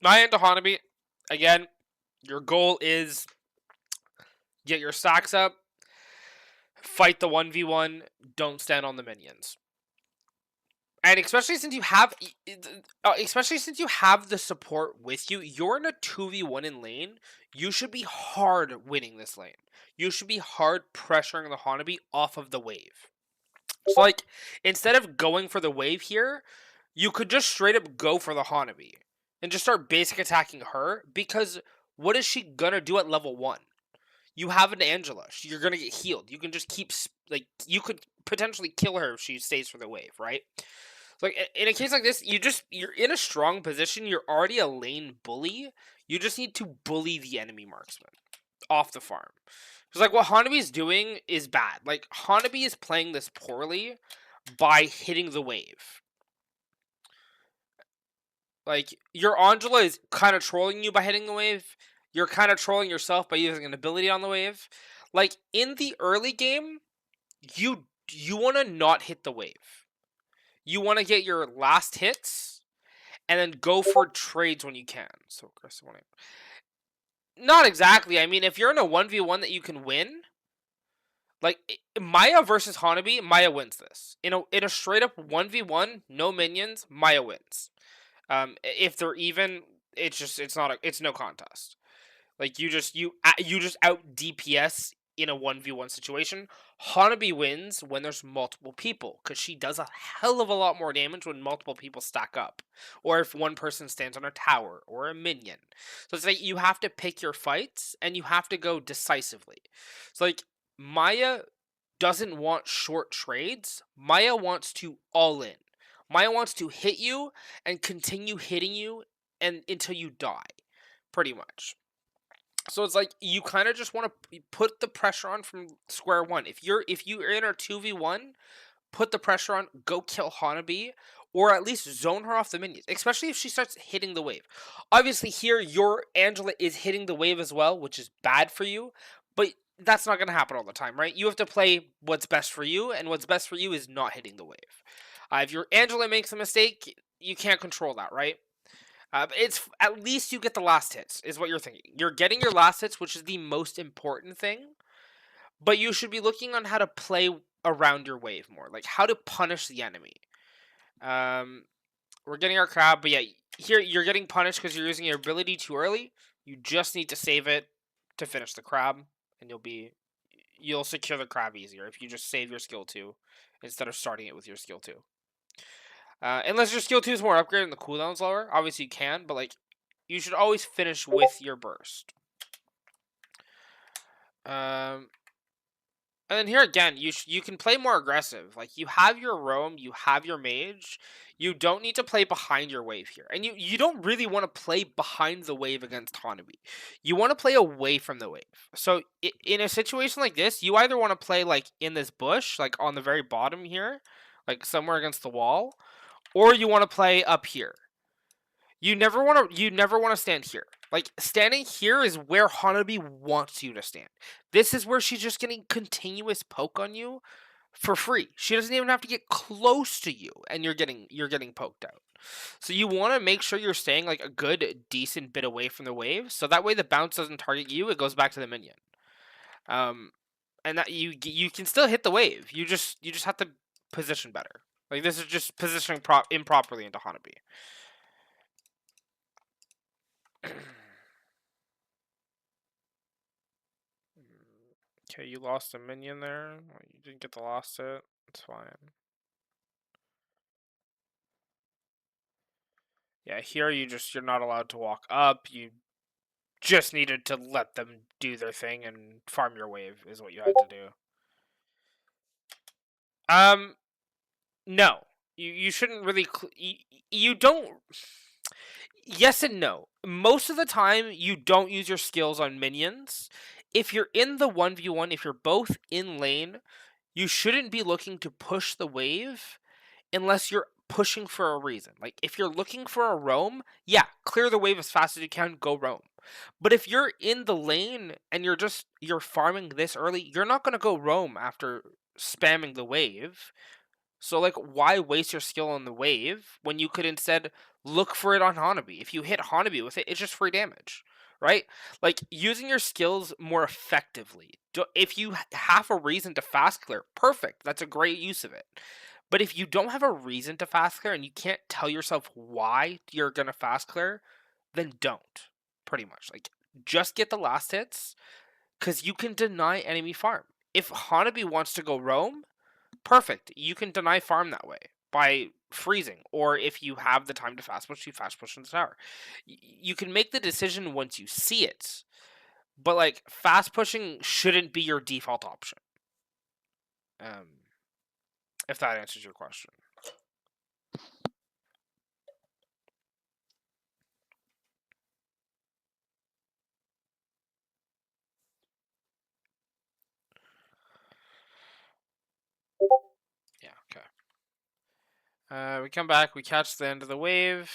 Miya into Hanabi, again, your goal is get your stacks up, fight the 1v1, don't stand on the minions. And especially since you have the support with you, you're in a 2v1 in lane, you should be hard winning this lane. You should be hard pressuring the Hanabi off of the wave. So like, instead of going for the wave here, you could just straight up go for the Hanabi and just start basic attacking her, because what is she gonna do at level 1? You have an Angela. You're gonna get healed. You can just keep, like, you could potentially kill her if she stays for the wave, right? So like, in a case like this, you're in a strong position. You're already a lane bully. You just need to bully the enemy marksman off the farm. Because like, what Hanabi's doing is bad. Like, Hanabi is playing this poorly by hitting the wave. Like, your Angela is kind of trolling you by hitting the wave. You're kind of trolling yourself by using an ability on the wave. Like, in the early game, you want to not hit the wave. You want to get your last hits and then go for trades when you can. So aggressive. Not exactly. I mean, if you're in a 1v1 that you can win, like Miya versus Hanabi, Miya wins this. In a straight up 1v1, no minions, Miya wins. If they're even, it's no contest. Like, you just out DPS in a 1v1 situation. Hanabi wins when there's multiple people, because she does a hell of a lot more damage when multiple people stack up, or if one person stands on a tower or a minion. So it's like, you have to pick your fights and you have to go decisively. So like, Miya doesn't want short trades. Miya wants to all in. Miya wants to hit you and continue hitting you and until you die, pretty much. So it's like, you kind of just want to put the pressure on from square one. If you're in a 2v1, put the pressure on, go kill Hanabi, or at least zone her off the minions, especially if she starts hitting the wave. Obviously here, your Angela is hitting the wave as well, which is bad for you, but that's not going to happen all the time, right? You have to play what's best for you, and what's best for you is not hitting the wave. If your Angela makes a mistake, you can't control that, right? It's at least you get the last hits, is what you're thinking. You're getting your last hits, which is the most important thing. But you should be looking on how to play around your wave more, like how to punish the enemy. We're getting our crab, but yeah, here you're getting punished because you're using your ability too early. You just need to save it to finish the crab, and you'll secure the crab easier if you just save your skill 2 instead of starting it with your skill 2. Unless your skill 2 is more upgraded and the cooldown's lower. Obviously you can, but like, you should always finish with your burst. And then here again, you can play more aggressive. Like, you have your roam, you have your mage. You don't need to play behind your wave here. And you don't really want to play behind the wave against Hanabi. You want to play away from the wave. So in a situation like this, you either want to play like in this bush, like on the very bottom here, like somewhere against the wall, or you want to play up here. You never want to stand here. Like, standing here is where Hanabi wants you to stand. This is where she's just getting continuous poke on you for free. She doesn't even have to get close to you, and you're getting poked out. So you want to make sure you're staying like a good, decent bit away from the wave, so that way the bounce doesn't target you. It goes back to the minion. And that you can still hit the wave. You just have to position better. Like, this is just positioning improperly into Hanabi. Okay, you lost a minion there. You didn't get the last hit. It's fine. Yeah, here you're not allowed to walk up. You just needed to let them do their thing and farm your wave is what you had to do. No. You shouldn't really you don't. Yes and no. Most of the time, you don't use your skills on minions. If you're in the 1v1, if you're both in lane, you shouldn't be looking to push the wave unless you're pushing for a reason. Like, if you're looking for a roam, yeah, clear the wave as fast as you can, go roam. But if you're in the lane and you're farming this early, you're not going to go roam after spamming the wave. So, like, why waste your skill on the wave when you could instead look for it on Hanabi. If you hit Hanabi with it, it's just free damage, right? Like, using your skills more effectively. If you have a reason to fast clear, perfect. That's a great use of it. But if you don't have a reason to fast clear and you can't tell yourself why you're going to fast clear, then don't. Pretty much. Like, just get the last hits, because you can deny enemy farm. If Hanabi wants to go roam, perfect. You can deny farm that way by freezing, or if you have the time to fast push, you fast push in the tower. You can make the decision once you see it, but like, fast pushing shouldn't be your default option. If that answers your question. Yeah, okay. We come back, we catch the end of the wave.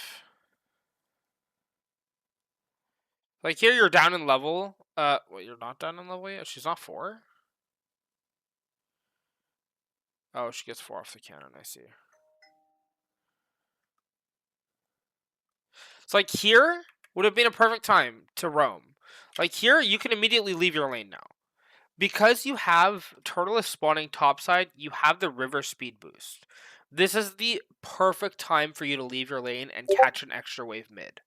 Like, here you're down in level. Wait, you're not down in level yet? She's not 4? Oh, she gets 4 off the cannon, I see. So, like, here would have been a perfect time to roam. Like, here, you can immediately leave your lane now. Because you have Turtle spawning topside, you have the river speed boost. This is the perfect time for you to leave your lane and catch an extra wave mid.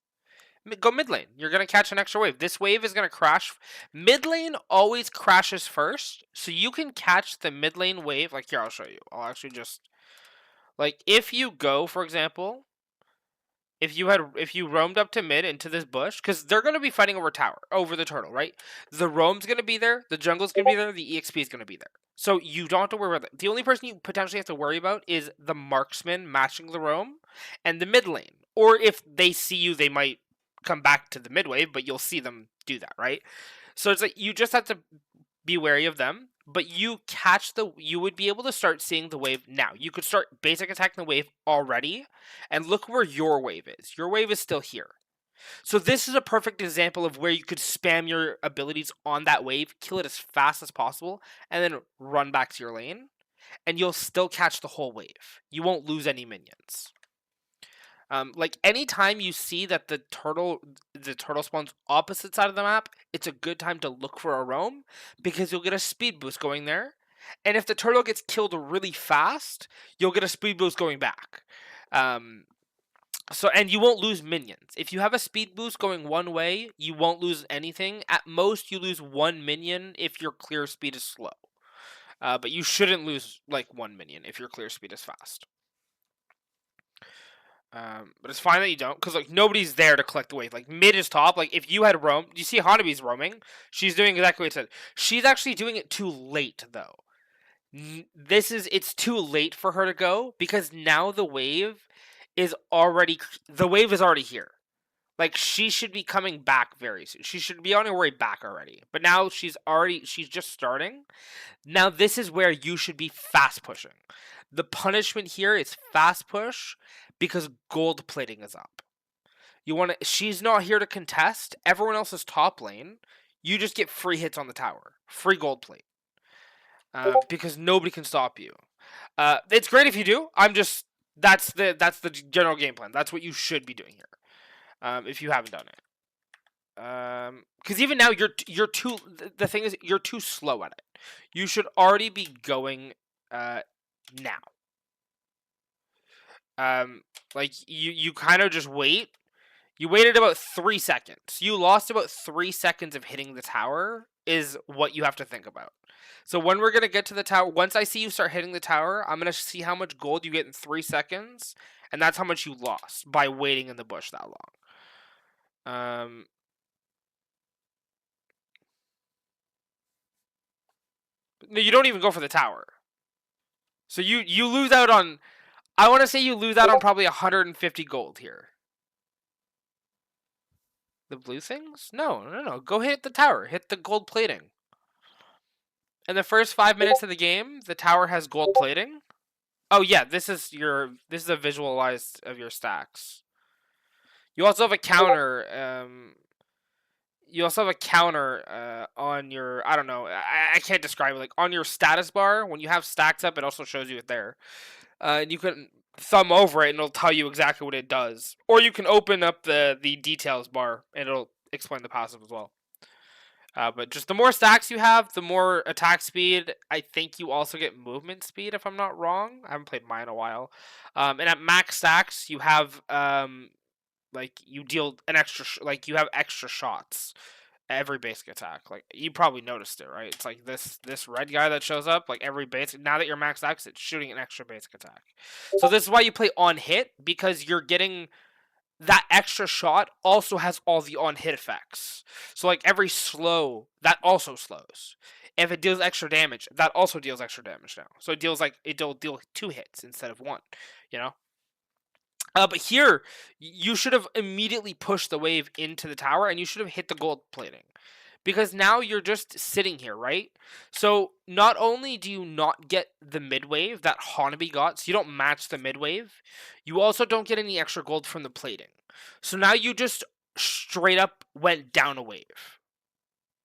Go mid lane. You're going to catch an extra wave. This wave is going to crash. Mid lane always crashes first, so you can catch the mid lane wave. Like, here, I'll show you. I'll actually just... Like, if you go, for example... If you roamed up to mid into this bush, because they're going to be fighting over the turtle, right? The roam's going to be there, the jungle's going to be there, the EXP is going to be there. So you don't have to worry about that. The only person you potentially have to worry about is the marksman matching the roam and the mid lane. Or if they see you, they might come back to the mid wave, but you'll see them do that, right? So it's like, you just have to be wary of them, but you would be able to start seeing the wave now. You could start basic attacking the wave already, and look where your wave is. Your wave is still here. So this is a perfect example of where you could spam your abilities on that wave, kill it as fast as possible, and then run back to your lane, and you'll still catch the whole wave. You won't lose any minions. Like, anytime you see that the turtle spawns opposite side of the map, it's a good time to look for a roam, because you'll get a speed boost going there. And if the turtle gets killed really fast, you'll get a speed boost going back. So, and you won't lose minions. If you have a speed boost going one way, you won't lose anything. At most, you lose 1 minion if your clear speed is slow. But you shouldn't lose, like, 1 minion if your clear speed is fast. But it's fine that you don't, because, like, nobody's there to collect the wave. Like, mid is top. Like, if you had roam, you see Hanabi's roaming. She's doing exactly what it said. She's actually doing it too late, though. It's too late for her to go, because now the wave is already here. Like, she should be coming back very soon. She should be on her way back already. But now she's just starting. Now this is where you should be fast pushing. The punishment here is fast push, because gold plating is up. She's not here to contest. Everyone else is top lane. You just get free hits on the tower. Free gold plate. Because nobody can stop you. It's great if you do. That's the general game plan. That's what you should be doing here. If you haven't done it. Because even now you're too. The thing is, you're too slow at it. You should already be going now. Like, you kind of just wait. You waited about 3 seconds. You lost about 3 seconds of hitting the tower is what you have to think about. So when we're going to get to the tower, once I see you start hitting the tower, I'm going to see how much gold you get in 3 seconds, and that's how much you lost by waiting in the bush that long. No, you don't even go for the tower. So you lose out on... I want to say you lose out on probably 150 gold here. The blue things? No. Go hit the tower. Hit the gold plating. In the first 5 minutes of the game, the tower has gold plating. Oh yeah, this is a visualized of your stacks. You also have a counter. On your, I don't know. I can't describe it. Like, on your status bar, when you have stacks up, it also shows you it there. And you can thumb over it and it'll tell you exactly what it does. Or you can open up the details bar and it'll explain the passive as well. But just the more stacks you have, the more attack speed. I think you also get movement speed, if I'm not wrong. I haven't played mine in a while. And at max stacks, you have like you deal an extra like you have extra shots every basic attack. Like you probably noticed it, right? It's like this red guy that shows up. Like every basic, now that you're max stacks, it's shooting an extra basic attack. So this is why you play on hit, because you're getting that extra shot also has all the on hit effects. So like every slow, that also slows. If it deals extra damage, that also deals extra damage now. So it'll deal 2 hits instead of 1, you know? But here, you should have immediately pushed the wave into the tower and you should have hit the gold plating. Because now you're just sitting here, right? So not only do you not get the mid wave that Hanabi got, so you don't match the mid wave, you also don't get any extra gold from the plating. So now you just straight up went down a wave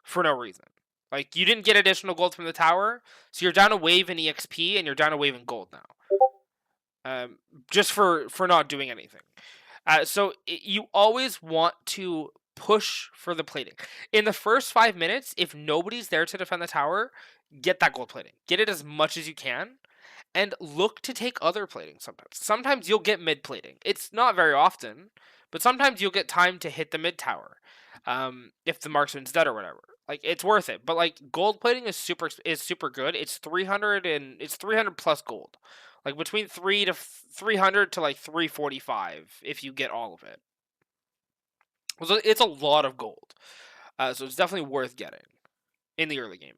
for no reason. Like you didn't get additional gold from the tower, so you're down a wave in EXP and you're down a wave in gold now. Just for not doing anything. You always want to push for the plating. In the first 5 minutes, if nobody's there to defend the tower, get that gold plating. Get it as much as you can, and look to take other plating sometimes. Sometimes you'll get mid plating. It's not very often, but sometimes you'll get time to hit the mid tower. If the marksman's dead or whatever. Like it's worth it. But like gold plating is super good. It's 300 plus gold. Like between 300 to like 345 if you get all of it. So it's a lot of gold. So it's definitely worth getting in the early game.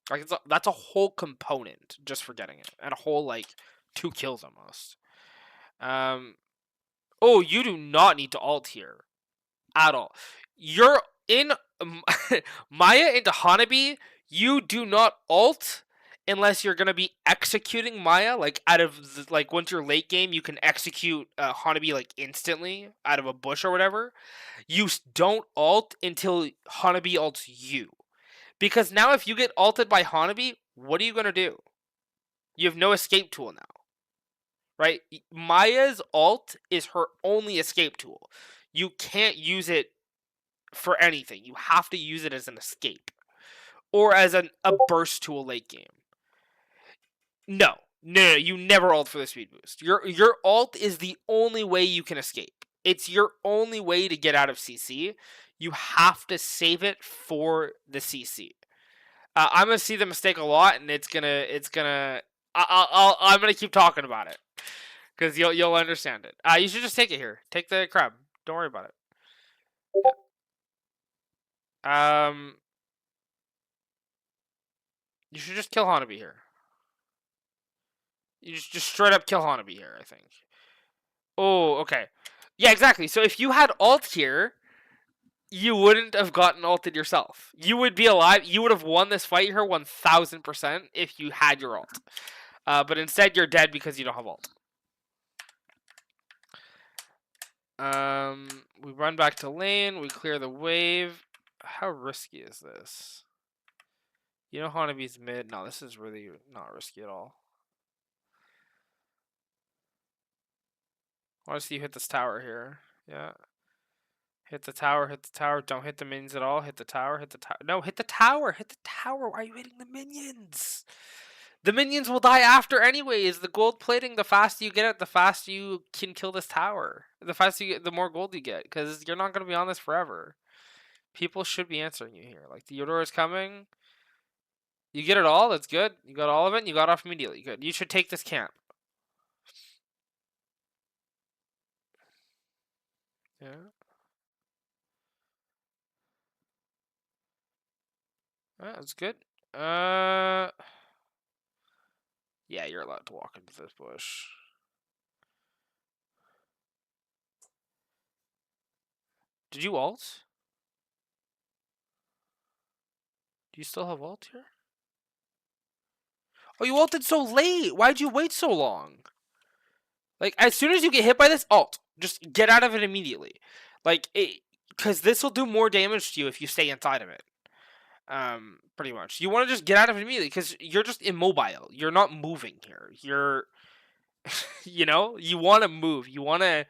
Like that's a whole component just for getting it, and a whole like 2 kills almost. Oh, you do not need to ult here at all. You're in Miya into Hanabi. You do not ult unless you're gonna be executing Miya. Like out of like once you're late game, you can execute Hanabi like instantly out of a bush or whatever. You don't ult until Hanabi ults you, because now if you get ulted by Hanabi, what are you gonna do? You have no escape tool now, right? Maya's ult is her only escape tool. You can't use it for anything. You have to use it as an escape or as a burst tool late game. No, you never ult for the speed boost. Your ult is the only way you can escape. It's your only way to get out of CC. You have to save it for the CC. I'm gonna see the mistake a lot, and I'm gonna keep talking about it because you'll understand it. You should just take it here. Take the crab. Don't worry about it. You should just kill Hanabi here. You just straight up kill Hanabi here, I think. Oh, okay. Yeah, exactly. So if you had ult here, you wouldn't have gotten ulted yourself. You would be alive. You would have won this fight here 1000% if you had your ult. But instead, you're dead because you don't have ult. We run back to lane. We clear the wave. How risky is this? You know Hanabi's mid. No, this is really not risky at all. I want to see you hit this tower here. Yeah. Hit the tower, hit the tower. Don't hit the minions at all. Hit the tower, hit the tower. No, hit the tower, hit the tower. Why are you hitting the minions? The minions will die after anyways. The gold plating, the faster you get it, the faster you can kill this tower. The faster you get, the more gold you get. Because you're not going to be on this forever. People should be answering you here. Like, the Eudora is coming. You get it all, that's good. You got all of it, and you got off immediately. Good. You should take this camp. Yeah. That's good. Yeah, you're allowed to walk into this bush. Did you ult? Do you still have ult here? Oh, you ulted so late. Why'd you wait so long? Like, as soon as you get hit by this, ult. Just get out of it immediately. Like, because this will do more damage to you if you stay inside of it. Pretty much. You want to just get out of it immediately because you're just immobile. You're not moving here. You know, you want to move. You want to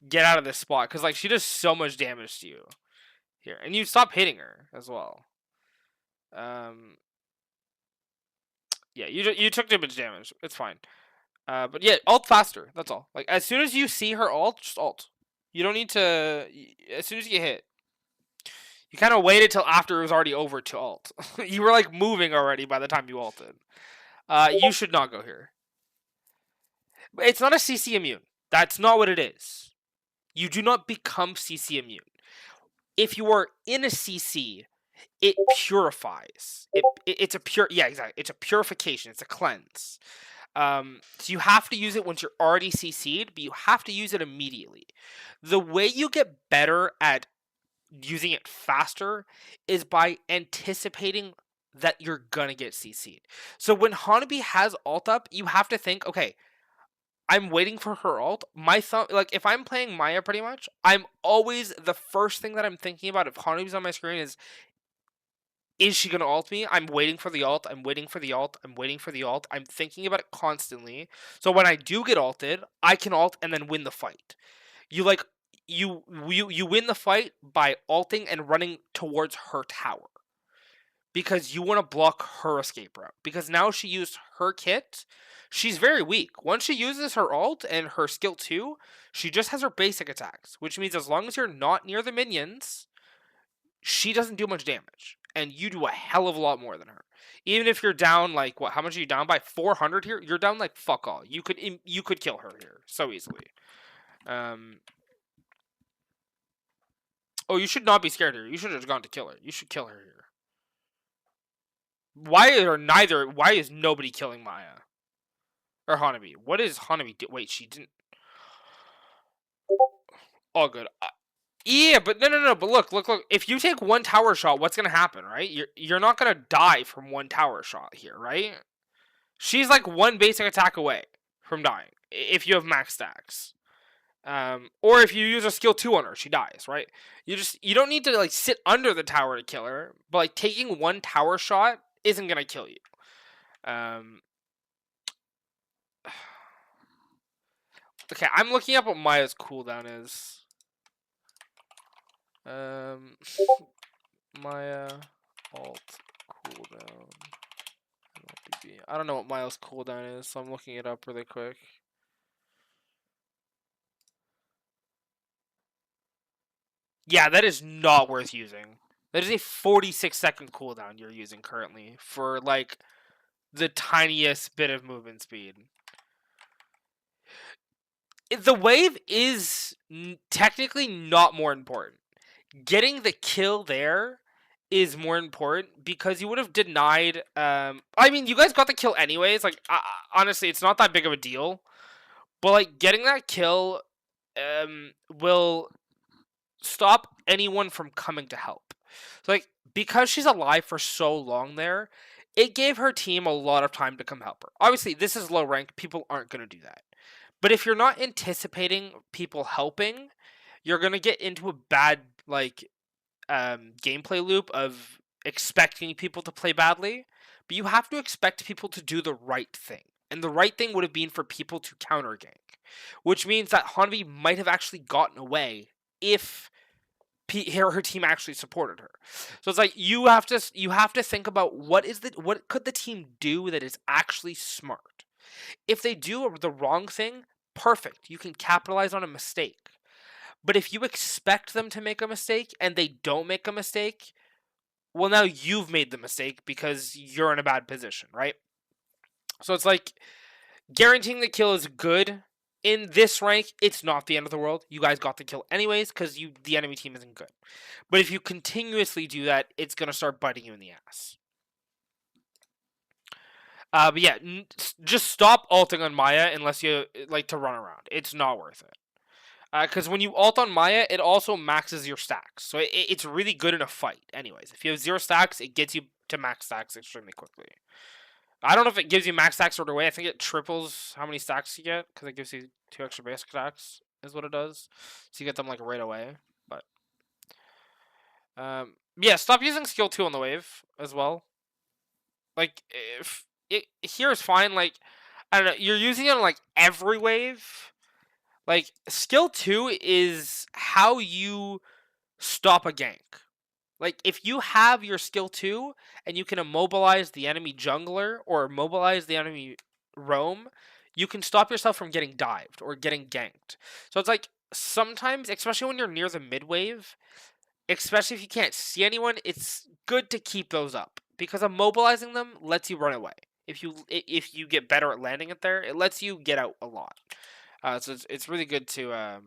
get out of this spot because like she does so much damage to you here, and you stop hitting her as well. Yeah, you took too much damage. It's fine. But yeah, ult faster. That's all. Like as soon as you see her ult, just ult. You don't need to. As soon as you get hit, you kind of waited till after it was already over to ult. You were like moving already by the time you ulted. You should not go here. It's not a CC immune. That's not what it is. You do not become CC immune. If you are in a CC, it purifies. It's a pure. Yeah, exactly. It's a purification. It's a cleanse. So you have to use it once you're already CC'd, but you have to use it immediately. The way you get better at using it faster is by anticipating that you're gonna get CC'd. So when Hanabi has ult up, you have to think, okay, I'm waiting for her ult. My thumb, like if I'm playing Miya, pretty much, I'm always the first thing that I'm thinking about if Hanabi's on my screen is she gonna ult me? I'm waiting for the ult. I'm waiting for the ult. I'm waiting for the ult. I'm thinking about it constantly. So when I do get ulted, I can ult and then win the fight. You like you win the fight by ulting and running towards her tower because you want to block her escape route. Because now she used her kit. She's very weak. Once she uses her ult and her skill 2, she just has her basic attacks, which means as long as you're not near the minions, she doesn't do much damage. And you do a hell of a lot more than her. Even if you're down like what? How much are you down by? 400 here. You're down like fuck all. You could kill her here so easily. Oh, you should not be scared here. You should have gone to kill her. You should kill her here. Why is nobody killing Miya? Or Hanabi? What is Hanabi do? Wait, she didn't. All good. Yeah, but no. But look. If you take one tower shot, what's gonna happen, right? You're not gonna die from one tower shot here, right? She's like one basic attack away from dying if you have max stacks. Or if you use a skill 2 on her, she dies, right? You don't need to like sit under the tower to kill her, but like taking one tower shot isn't gonna kill you. Okay, I'm looking up what Miya's cooldown is. Miya alt cooldown. I don't know what Miya's cooldown is, so I'm looking it up really quick. Yeah, that is not worth using. That is a 46-second cooldown you're using currently for like the tiniest bit of movement speed. The wave is technically not more important. Getting the kill there is more important because you would have denied. I mean, you guys got the kill anyways. Like, honestly, it's not that big of a deal. But like, getting that kill, will stop anyone from coming to help. So, like, because she's alive for so long there, it gave her team a lot of time to come help her. Obviously, this is low rank. People aren't gonna do that. But if you're not anticipating people helping, you're gonna get into a bad like gameplay loop of expecting people to play badly. But you have to expect people to do the right thing, and the right thing would have been for people to counter gank, which means that Hanabi might have actually gotten away if her team actually supported her. So it's like you have to think about what could the team do that is actually smart. If they do the wrong thing, perfect. You can capitalize on a mistake. But if you expect them to make a mistake and they don't make a mistake, well, now you've made the mistake because you're in a bad position, right? So it's like guaranteeing the kill is good. In this rank, it's not the end of the world. You guys got the kill anyways because the enemy team isn't good. But if you continuously do that, it's going to start biting you in the ass. But yeah, just stop ulting on Miya unless you like to run around. It's not worth it. Because when you ult on Miya, it also maxes your stacks. So it's really good in a fight. Anyways, if you have 0 stacks, it gets you to max stacks extremely quickly. I don't know if it gives you max stacks right away. I think it triples how many stacks you get because it gives you 2 extra basic stacks is what it does. So you get them like right away. But yeah, stop using skill 2 on the wave as well. Like if here is fine. Like I don't know. You're using it on like every wave. Like skill 2 is how you stop a gank. Like if you have your skill 2 and you can immobilize the enemy jungler or immobilize the enemy roam, you can stop yourself from getting dived or getting ganked. So it's like sometimes, especially when you're near the mid wave, especially if you can't see anyone, it's good to keep those up because immobilizing them lets you run away. If you get better at landing it there, it lets you get out a lot. So it's really good to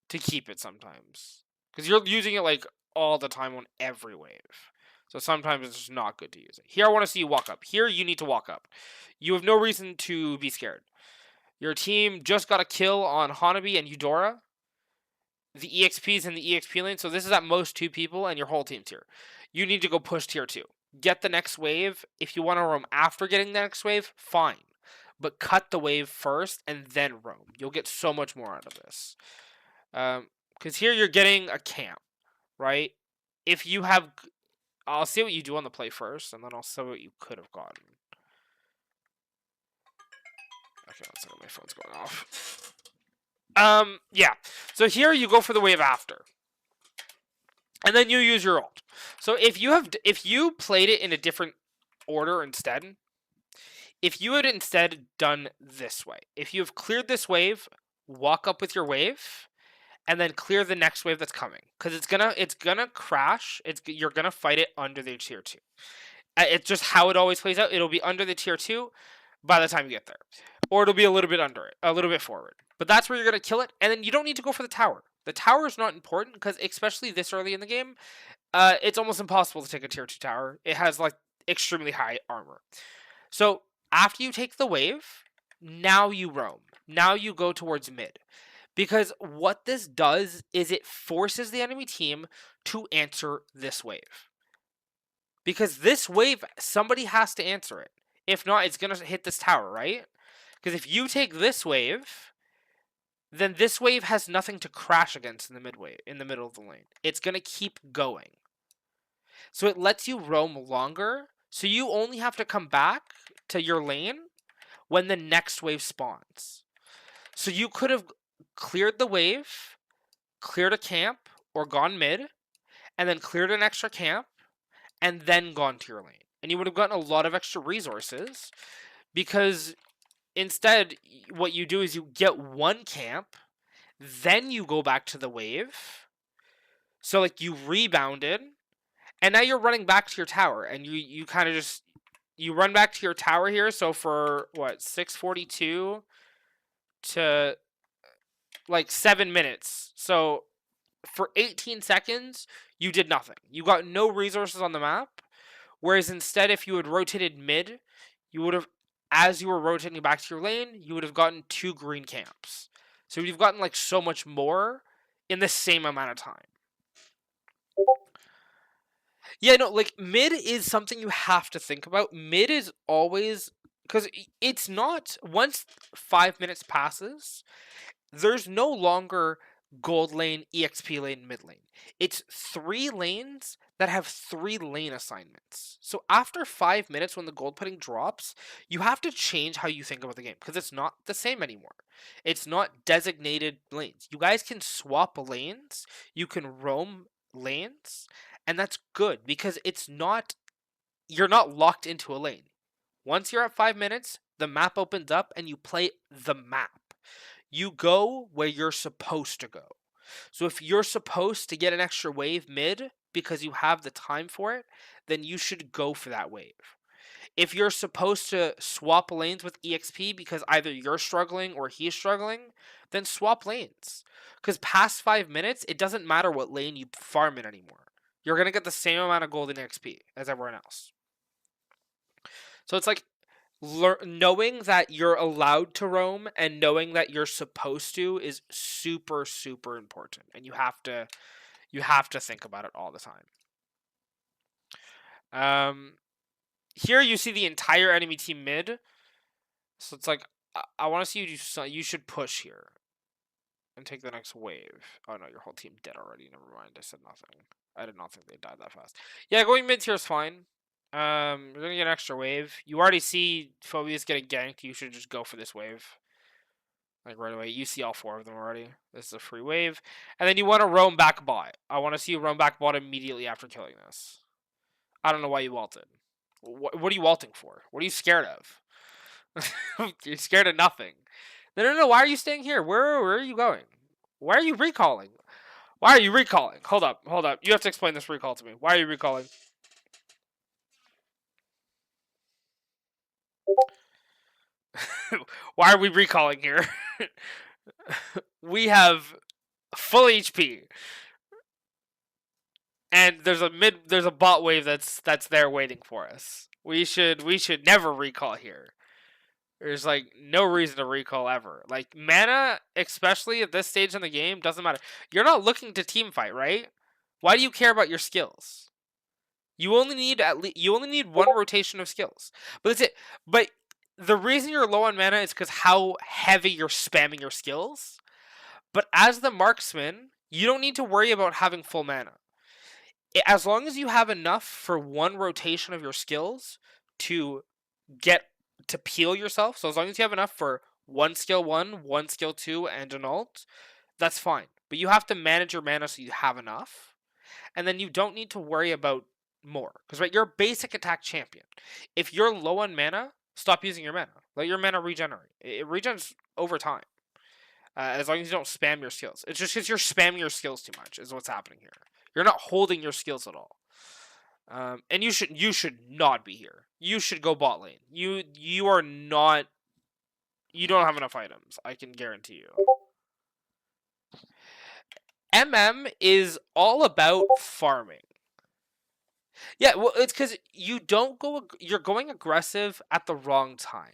keep it sometimes because you're using it like all the time on every wave. So sometimes it's just not good to use it. Here I want to see you walk up. Here you need to walk up. You have no reason to be scared. Your team just got a kill on Hanabi and Eudora. The EXP's in the EXP lane, so this is at most 2 people, and your whole team's here. You need to go push tier 2. Get the next wave. If you want to roam after getting the next wave, fine. But cut the wave first, and then roam. You'll get so much more out of this. Because here you're getting a camp, right? If you have... I'll see what you do on the play first, and then I'll see what you could have gotten. Okay, one second, my phone's going off. Yeah. So here you go for the wave after. And then you use your ult. So if you played it in a different order instead, if you had instead done this way, if you have cleared this wave, walk up with your wave, and then clear the next wave that's coming, because it's gonna crash. You're gonna fight it under the tier 2. It's just how it always plays out. It'll be under the tier 2 by the time you get there, or it'll be a little bit under it, a little bit forward. But that's where you're gonna kill it, and then you don't need to go for the tower. The tower is not important because especially this early in the game, it's almost impossible to take a tier 2 tower. It has like extremely high armor. So after you take the wave, now you roam. Now you go towards mid. Because what this does is it forces the enemy team to answer this wave. Because this wave, somebody has to answer it. If not, it's going to hit this tower, right? Because if you take this wave, then this wave has nothing to crash against in the middle of the lane. It's going to keep going. So it lets you roam longer. So you only have to come back to your lane when the next wave spawns. So you could have cleared the wave, cleared a camp, or gone mid, and then cleared an extra camp, and then gone to your lane. And you would have gotten a lot of extra resources because instead, what you do is you get one camp, then you go back to the wave. So, like, you rebounded, and now you're running back to your tower, and you kind of just... You run back to your tower here, so for, what, 6:42 to, like, 7 minutes. So, for 18 seconds, you did nothing. You got no resources on the map, whereas instead, if you had rotated mid, you would have, as you were rotating back to your lane, you would have gotten 2 green camps. So you've gotten, like, so much more in the same amount of time. Yeah, no, like, mid is something you have to think about. Mid is always... Because it's not... Once 5 minutes passes, there's no longer gold lane, EXP lane, mid lane. It's 3 lanes that have 3 lane assignments. So after 5 minutes when the gold pudding drops, you have to change how you think about the game because it's not the same anymore. It's not designated lanes. You guys can swap lanes, you can roam lanes, and that's good because you're not locked into a lane. Once you're at 5 minutes, the map opens up and you play the map. You go where you're supposed to go. So if you're supposed to get an extra wave mid because you have the time for it, then you should go for that wave. If you're supposed to swap lanes with EXP because either you're struggling or he's struggling, then swap lanes. Because past 5 minutes, it doesn't matter what lane you farm in anymore. You're going to get the same amount of golden XP as everyone else. So it's like knowing that you're allowed to roam and knowing that you're supposed to is super, super important. And you have to think about it all the time. Here you see the entire enemy team mid. So it's like, I want to see you do something. You should push here and take the next wave. Oh no, your whole team dead already. Never mind. I said nothing. I did not think they died that fast. Yeah, going mid here is fine. You're gonna get an extra wave. You already see Phobius getting ganked. You should just go for this wave. Like right away. You see all 4 of them already. This is a free wave. And then you want to roam back bot. I want to see you roam back bot immediately after killing this. I don't know why you ulted. What are you ulting for? What are you scared of? You're scared of nothing. No. Why are you staying here? Where are you going? Why are you recalling? Why are you recalling? Hold up. You have to explain this recall to me. Why are you recalling? Why are we recalling here? We have full HP. And there's a bot wave that's there waiting for us. We should never recall here. There's like no reason to recall ever. Like mana, especially at this stage in the game, doesn't matter. You're not looking to team fight, right? Why do you care about your skills? You only need one rotation of skills. But that's it. But the reason you're low on mana is because how heavy you're spamming your skills. But as the marksman, you don't need to worry about having full mana. As long as you have enough for one rotation of your skills to get to peel yourself, so as long as you have enough for one skill 2, and an ult, that's fine. But you have to manage your mana so you have enough, and then you don't need to worry about more. Because right, you're a basic attack champion. If you're low on mana, stop using your mana. Let your mana regenerate. It regens over time. As long as you don't spam your skills. It's just because you're spamming your skills too much is what's happening here. You're not holding your skills at all. And you should not be here. You should go bot lane. You are not. You don't have enough items. I can guarantee you. MM is all about farming. Yeah, well, it's because you don't go. You're going aggressive at the wrong time.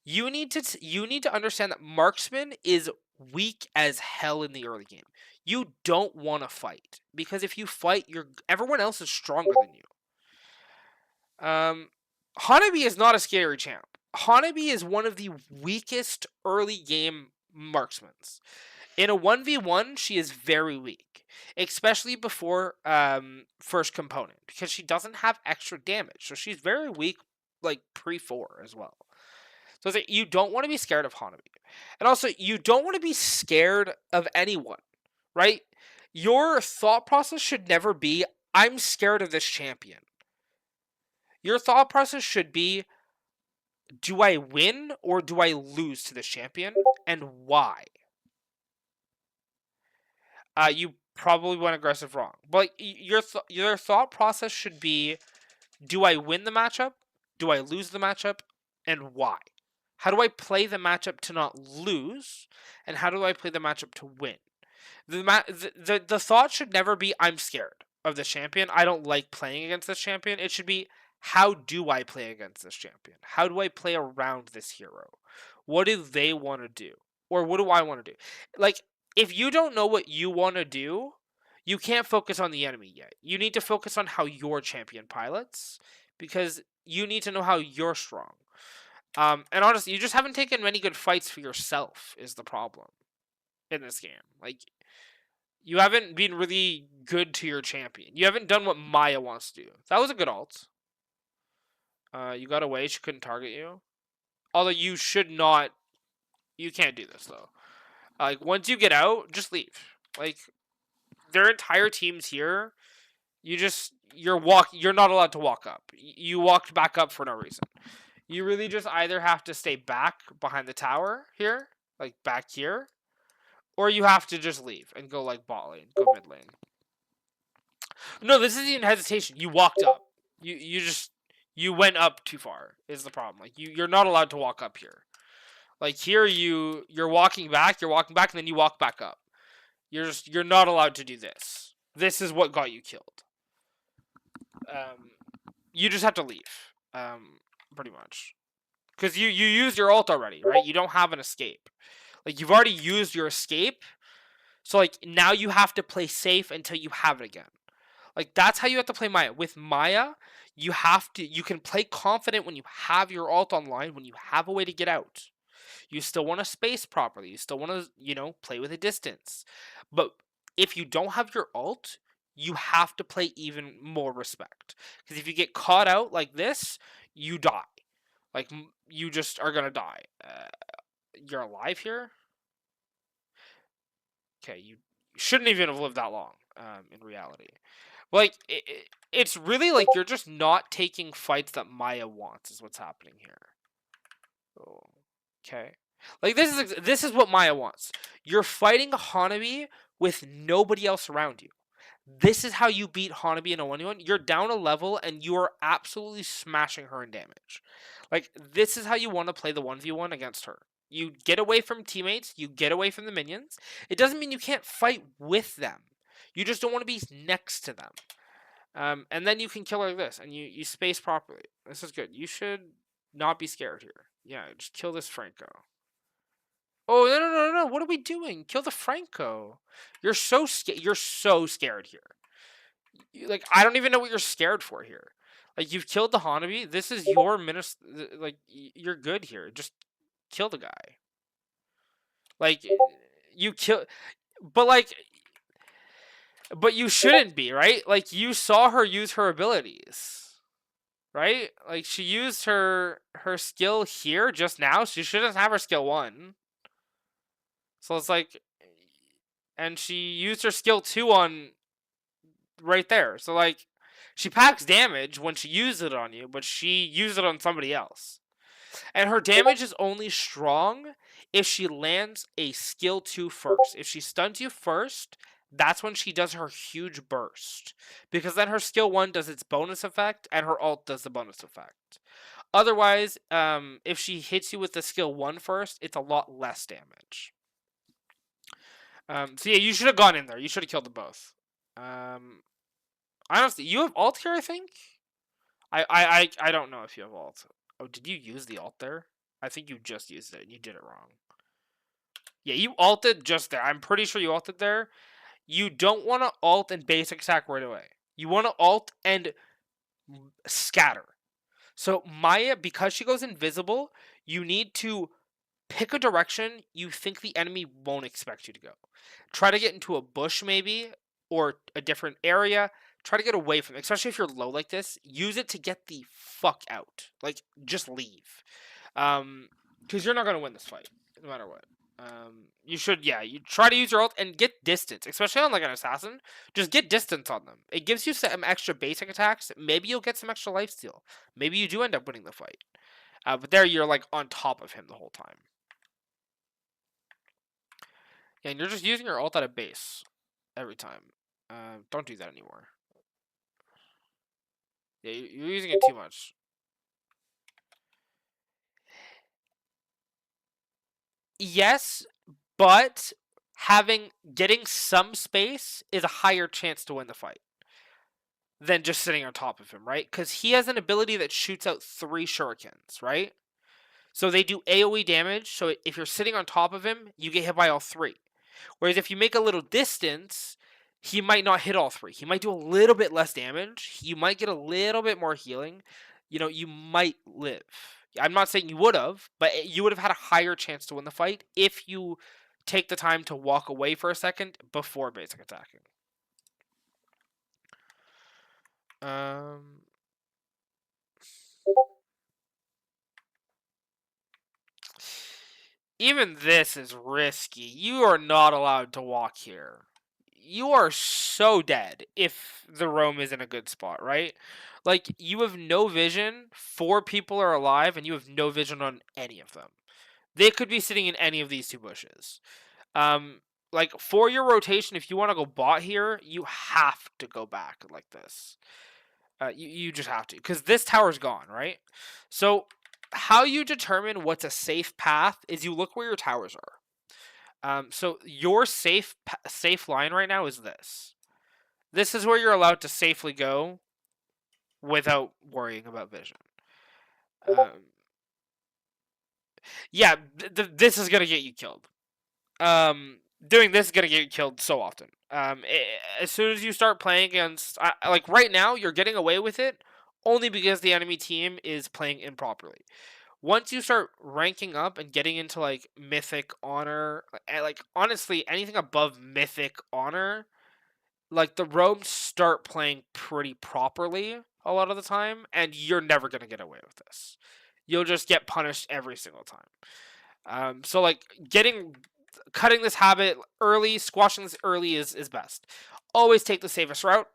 You need to understand that marksman is weak as hell in the early game. You don't want to fight because if you fight, everyone else is stronger than you. Hanabi is not a scary champ. Hanabi is one of the weakest early game marksmen. In a 1v1, she is very weak, especially before first component because she doesn't have extra damage. So she's very weak like pre-4 as well. So it's like, you don't want to be scared of Hanabi. And also, you don't want to be scared of anyone, right? Your thought process should never be, I'm scared of this champion. Your thought process should be, do I win or do I lose to this champion? And why? You probably went aggressive wrong. But your thought process should be, do I win the matchup? Do I lose the matchup? And why? How do I play the matchup to not lose? And how do I play the matchup to win? The thought should never be, I'm scared of this champion. I don't like playing against this champion. It should be, how do I play against this champion? How do I play around this hero? What do they want to do? Or what do I want to do? Like, if you don't know what you want to do, you can't focus on the enemy yet. You need to focus on how your champion pilots, because you need to know how you're strong. And honestly, you just haven't taken many good fights for yourself is the problem in this game. Like, you haven't been really good to your champion. You haven't done what Miya wants to do. That was a good ult. You got away. She couldn't target you. Although you should not. You can't do this, though. Like, once you get out, just leave. Like, their entire team's here. You're not allowed to walk up. You walked back up for no reason. You really just either have to stay back behind the tower here, like back here, or you have to just leave and go like bot lane, go mid lane. No, this isn't even hesitation. You walked up. You went up too far is the problem. Like you're not allowed to walk up here. Like here you're walking back, and then you walk back up. You're not allowed to do this. This is what got you killed. You just have to leave. Pretty much. Because you used your ult already, right? You don't have an escape. Like, you've already used your escape. So, like, now you have to play safe until you have it again. Like, that's how you have to play Miya. With Miya, you can play confident when you have your ult online, when you have a way to get out. You still want to space properly. You still want to, play with a distance. But if you don't have your ult, you have to play even more respect. Because if you get caught out like this, you die. Like, you just are gonna die. You're alive here? Okay, you shouldn't even have lived that long, in reality. Like, it's really like you're just not taking fights that Miya wants, is what's happening here. Oh, okay. Like, this is what Miya wants. You're fighting Hanabi with nobody else around you. This is how you beat Hanabi in a 1v1. You're down a level and you are absolutely smashing her in damage. Like, this is how you want to play the 1v1 against her. You get away from teammates, you get away from the minions. It doesn't mean you can't fight with them. You just don't want to be next to them. And then you can kill her like this, and you space properly. This is good. You should not be scared here. Yeah, just kill this Franco. Oh, no. What are we doing? Kill the Franco. You're so scared here. Like, I don't even know what you're scared for here. Like, you've killed the Hanabi. This is your like, you're good here. Just kill the guy. Like, you kill, but like, but you shouldn't be, right? Like, you saw her use her abilities, right? Like, she used her skill here just now. She shouldn't have her skill 1. So it's like, and she used her skill 2 on right there. So like, she packs damage when she uses it on you, but she used it on somebody else. And her damage is only strong if she lands a skill 2 first. If she stuns you first, that's when she does her huge burst. Because then her skill 1 does its bonus effect, and her ult does the bonus effect. Otherwise, if she hits you with the skill 1 first, it's a lot less damage. So yeah, you should have gone in there. You should have killed them both. Honestly, you have ult here, I think? I don't know if you have ult. Oh, did you use the ult there? I think you just used it and you did it wrong. Yeah, you ulted just there. I'm pretty sure you ulted there. You don't want to ult and basic attack right away. You want to ult and scatter. So Miya, because she goes invisible, you need to pick a direction you think the enemy won't expect you to go. Try to get into a bush maybe, or a different area. Try to get away from it, especially if you're low like this. Use it to get the fuck out. Like, just leave. Because you're not going to win this fight, no matter what. You should, yeah, you try to use your ult and get distance, especially on like an assassin. Just get distance on them. It gives you some extra basic attacks. Maybe you'll get some extra lifesteal. Maybe you do end up winning the fight. But there you're like on top of him the whole time. Yeah, and you're just using your ult at a base every time. Don't do that anymore. Yeah, you're using it too much. Yes, but getting some space is a higher chance to win the fight than just sitting on top of him, right? Because he has an ability that shoots out 3 shurikens, right? So they do AoE damage. So if you're sitting on top of him, you get hit by all 3. Whereas if you make a little distance, he might not hit all 3. He might do a little bit less damage. You might get a little bit more healing. You know, you might live. I'm not saying you would have, but you would have had a higher chance to win the fight if you take the time to walk away for a second before basic attacking. Even this is risky. You are not allowed to walk here. You are so dead if the roam is in a good spot, right? Like, you have no vision. 4 people are alive, and you have no vision on any of them. They could be sitting in any of these 2 bushes. Like, for your rotation, if you want to go bot here, you have to go back like this. You just have to, because this tower's gone, right? So how you determine what's a safe path is you look where your towers are. So your safe line right now is this. This is where you're allowed to safely go without worrying about vision. Yeah, this is gonna get you killed. Doing this is gonna get you killed so often. As soon as you start playing against, like right now, you're getting away with it only because the enemy team is playing improperly. Once you start ranking up and getting into like mythic honor, like honestly anything above mythic honor, like the roams start playing pretty properly a lot of the time, and you're never gonna get away with this. You'll just get punished every single time. So like cutting this habit early, squashing this early is best. Always take the safest route.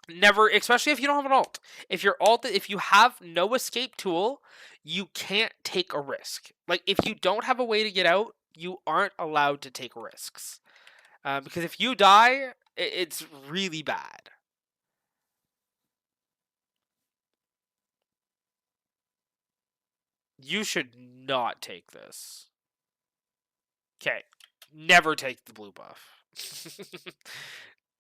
Never, especially if you don't have an alt. If you have no escape tool, you can't take a risk. Like if you don't have a way to get out, you aren't allowed to take risks. Because if you die, it's really bad. You should not take this. Okay. Never take the blue buff.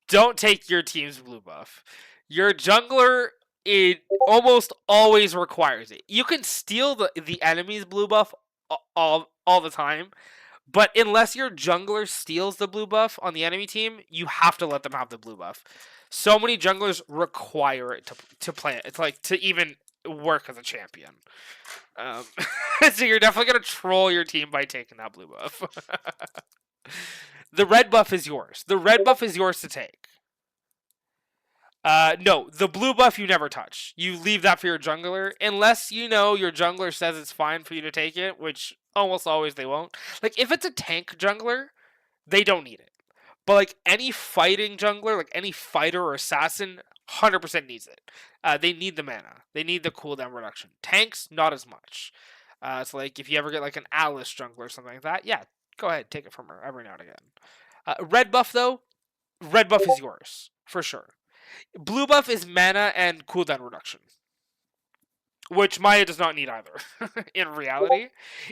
Don't take your team's blue buff. Your jungler, it almost always requires it. You can steal the enemy's blue buff all the time, but unless your jungler steals the blue buff on the enemy team, you have to let them have the blue buff. So many junglers require it to play it. It's like to even work as a champion. So you're definitely gonna troll your team by taking that blue buff. The red buff is yours. The red buff is yours to take. No, the blue buff you never touch. You leave that for your jungler, unless you know your jungler says it's fine for you to take it, which almost always they won't. Like if it's a tank jungler, they don't need it. But like any fighting jungler, like any fighter or assassin, 100% needs it. They need the mana. They need the cooldown reduction. Tanks, not as much. So like if you ever get like an Alice jungler or something like that, yeah, go ahead, take it from her every now and again. Red buff though, red buff is yours for sure. Blue buff is mana and cooldown reduction, which Miya does not need either. In reality,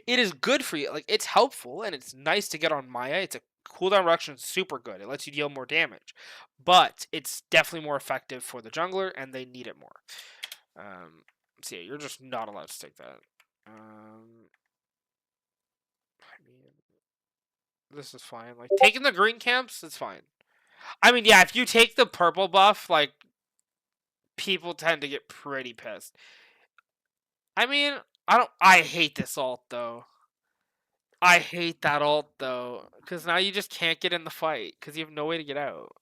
it is good for you. Like it's helpful and it's nice to get on Miya. It's a cooldown reduction, super good. It lets you deal more damage, but it's definitely more effective for the jungler, and they need it more. So yeah, you're just not allowed to take that. I mean, this is fine. Like taking the green camps, it's fine. I mean, yeah, if you take the purple buff, like people tend to get pretty pissed. I mean, I hate this alt though. I hate that alt though, because now you just can't get in the fight because you have no way to get out.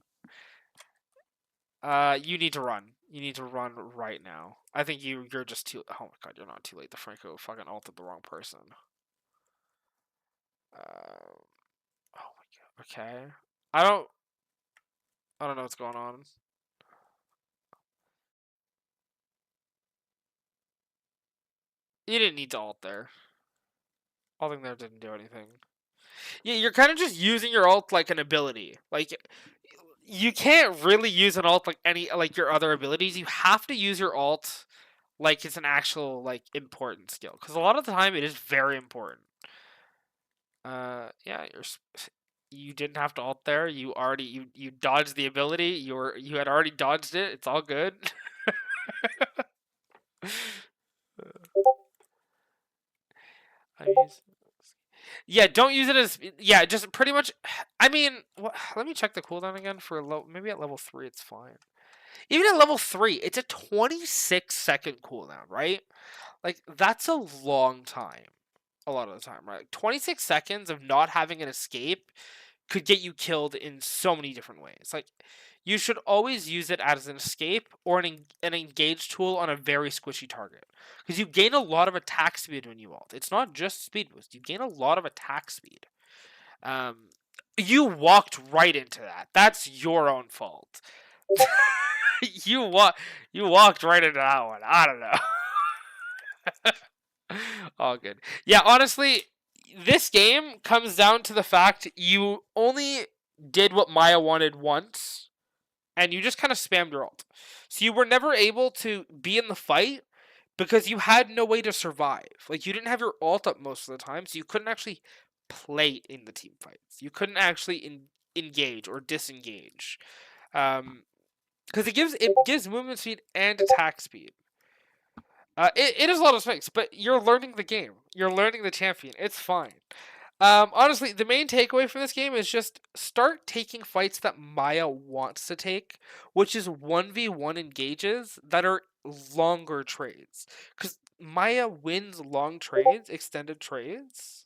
You need to run. You need to run right now. I think you're just too. Oh my god, you're not too late. The Franco fucking ulted the wrong person. Oh my god. Okay. I don't. I don't know what's going on. You didn't need to ult there. Ulting there didn't do anything. Yeah, you're kind of just using your ult like an ability. Like you can't really use an ult like like your other abilities. You have to use your ult like it's an actual like important skill because a lot of the time it is very important. Yeah, you didn't have to ult there. You already you dodged the ability. You had already dodged it. It's all good. I use Yeah, don't use it as yeah, just pretty much. I mean, let me check the cooldown again for maybe at level 3 it's fine. Even at level 3, it's a 26-second cooldown, right? Like that's a long time. A lot of the time, right? Like, 26 seconds of not having an escape could get you killed in so many different ways. Like you should always use it as an escape or an engage tool on a very squishy target. Because you gain a lot of attack speed when you ult. It's not just speed boost. You gain a lot of attack speed. Um, you walked right into that. That's your own fault. you walked right into that one. I don't know. All good. Yeah, honestly, this game comes down to the fact you only did what Miya wanted once, and you just kind of spammed your ult. So you were never able to be in the fight because you had no way to survive. Like you didn't have your ult up most of the time, so you couldn't actually play in the team fights. You couldn't actually engage or disengage, because it gives movement speed and attack speed. It is a lot of swings, but you're learning the game. You're learning the champion. It's fine. Honestly, the main takeaway from this game is just start taking fights that Miya wants to take, which is 1v1 engages that are longer trades. Because Miya wins long trades, extended trades.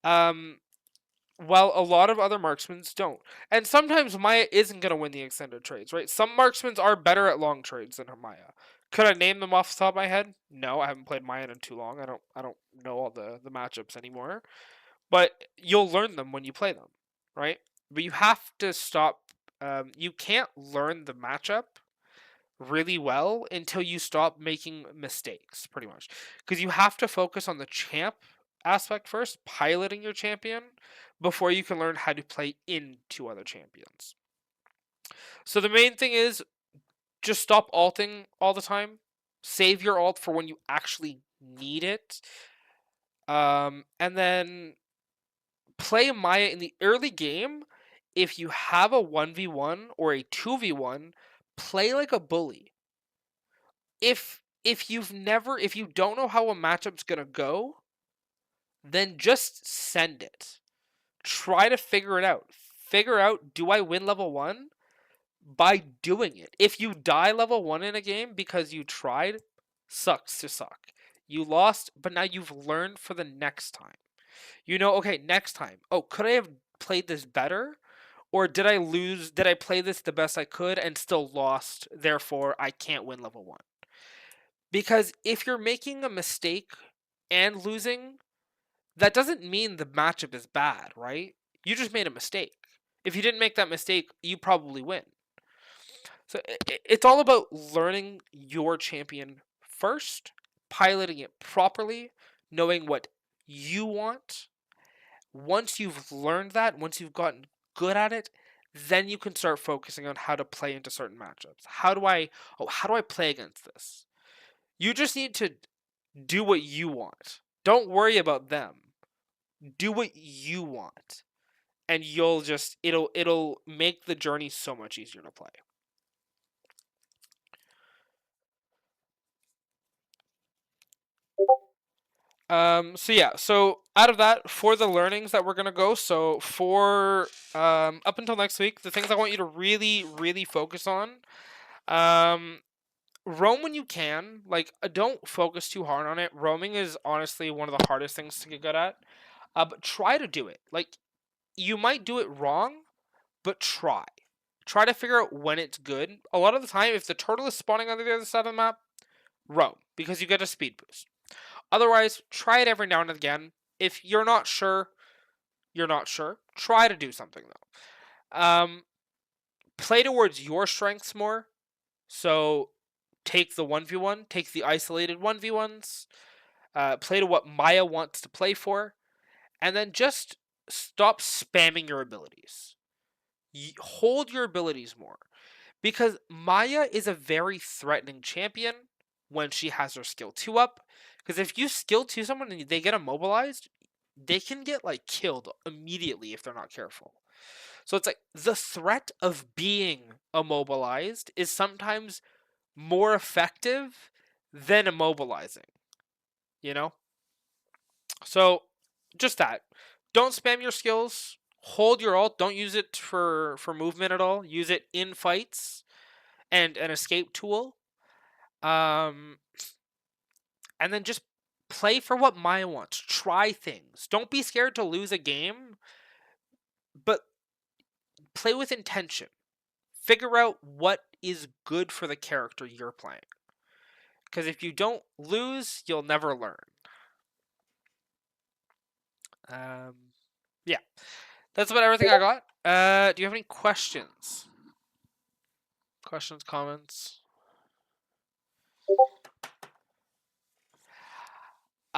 Um, while a lot of other marksmen don't. And sometimes Miya isn't going to win the extended trades, right? Some marksmen are better at long trades than Miya. Could I name them off the top of my head? No, I haven't played Miya in too long. I don't know all the matchups anymore. But you'll learn them when you play them, right? But you have to stop. You can't learn the matchup really well until you stop making mistakes, pretty much. Because you have to focus on the champ aspect first, piloting your champion, before you can learn how to play into other champions. So the main thing is just stop alting all the time. Save your alt for when you actually need it. And then play Miya in the early game. If you have a 1v1 or a 2v1, play like a bully. If you don't know how a matchup's gonna go, then just send it. Try to figure it out. Figure out, do I win level 1 by doing it? If you die level 1 in a game because you tried, sucks to suck. You lost, but now you've learned for the next time. You know, okay, next time. Oh, could I have played this better? Or did I lose? Did I play this the best I could and still lost? Therefore, I can't win level 1. Because if you're making a mistake and losing, that doesn't mean the matchup is bad, right? You just made a mistake. If you didn't make that mistake, you probably win. So it's all about learning your champion first, piloting it properly, knowing what you want. Once you've learned that, once you've gotten good at it, then you can start focusing on how to play into certain matchups. How do I play against this? You just need to do what you want. Don't worry about them. Do what you want. And it'll make the journey so much easier to play. So out of that, for the learnings that we're gonna go, so for up until next week, the things I want you to really, really focus on, um, roam when you can. Like, don't focus too hard on it. Roaming is honestly one of the hardest things to get good at. But try to do it. Like, you might do it wrong, but try. Try to figure out when it's good. A lot of the time, if the turtle is spawning on the other side of the map, roam, because you get a speed boost. Otherwise, try it every now and again. If you're not sure, you're not sure. Try to do something though. Play towards your strengths more. So take the 1v1, take the isolated 1v1s, play to what Miya wants to play for, and then just stop spamming your abilities. Hold your abilities more. Because Miya is a very threatening champion when she has her skill 2 up. Because if you skill 2 someone and they get immobilized, they can get like killed immediately if they're not careful. So it's like the threat of being immobilized is sometimes more effective than immobilizing, you know? So just that. Don't spam your skills. Hold your ult. Don't use it for movement at all. Use it in fights and an escape tool. Um, and then just play for what Miya wants. Try things. Don't be scared to lose a game, but play with intention. Figure out what is good for the character you're playing. Because if you don't lose, you'll never learn. Yeah, that's about everything I got. Do you have any questions? Questions, comments?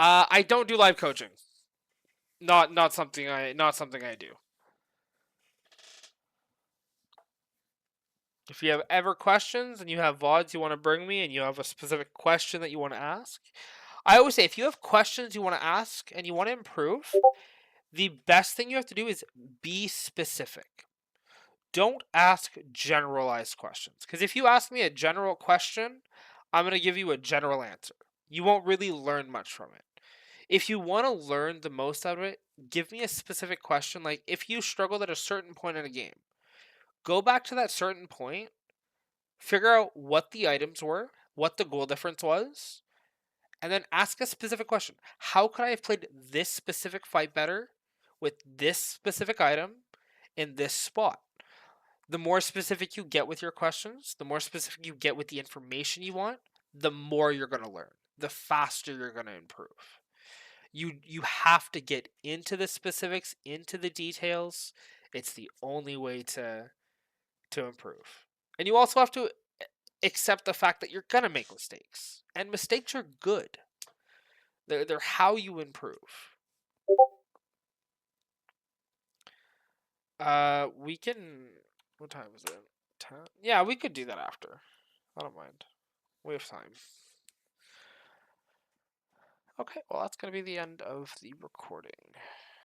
I don't do live coaching. Not something I do. If you have ever questions and you have VODs you want to bring me and you have a specific question that you want to ask, I always say if you have questions you want to ask and you want to improve, the best thing you have to do is be specific. Don't ask generalized questions. Because if you ask me a general question, I'm going to give you a general answer. You won't really learn much from it. If you want to learn the most out of it, give me a specific question. Like if you struggled at a certain point in a game, go back to that certain point, figure out what the items were, what the goal difference was, and then ask a specific question. How could I have played this specific fight better with this specific item in this spot. The more specific you get with your questions, the more specific you get with the information you want, the more you're going to learn, the faster you're going to improve. You have to get into the specifics, into the details. It's the only way to improve. And you also have to accept the fact that you're going to make mistakes. And mistakes are good. They're how you improve. We can. What time is it? 10? Yeah, we could do that after. I don't mind. We have time. Okay, well, that's going to be the end of the recording.